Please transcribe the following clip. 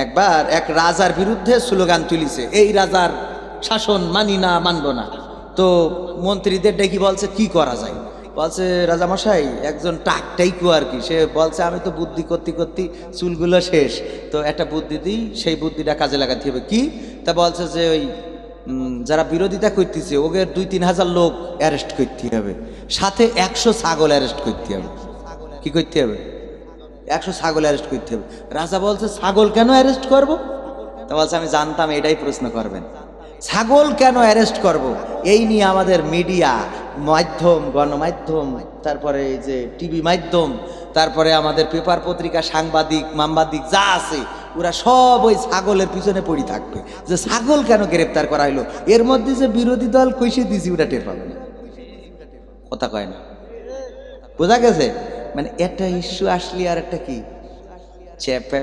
একবার এক রাজার বিরুদ্ধে স্লোগান তুলিছে, এই রাজার শাসন মানি না, মানব না। তো মন্ত্রীদের ডেকে বলছে কি করা যায়। বলছে রাজামশাই, একজন টাকটাইকু আর কি, সে বলছে আমি তো বুদ্ধি করতে করতে চুলগুলো শেষ, তো একটা বুদ্ধি দিই, সেই বুদ্ধিটা কাজে লাগাতে হবে। কি? তা বলছে যে ওই যারা বিরোধিতা করতেছে ওদের 2-3 হাজার লোক অ্যারেস্ট করতে হবে, সাথে 100 ছাগল অ্যারেস্ট করতে হবে। কি করতে হবে? 100 ছাগল অ্যারেস্ট করতে হবে। রাজা বলছে ছাগল কেন অ্যারেস্ট করব? তা বলছে আমি জানতাম এটাই প্রশ্ন করবেন, ছাগল কেন অ্যারেস্ট করব? এই নিয়ে আমাদের মিডিয়া মাধ্যম, গণমাধ্যম, তারপরে এই যে টিভি মাধ্যম, তারপরে আমাদের পেপার পত্রিকা, সাংবাদিক মামবাদিক যা আছে, ওরা সব ওই ছাগলের পিছনে পড়ে থাকবে যে ছাগল কেন গ্রেপ্তার করা হলো। এর মধ্যে যে বিরোধী দল কইসে দিছি ওটা টের পাবে না, কথা কয় না। বোঝা গেছে? মানে একটা ইস্যু আসলে আর একটা কি চেপে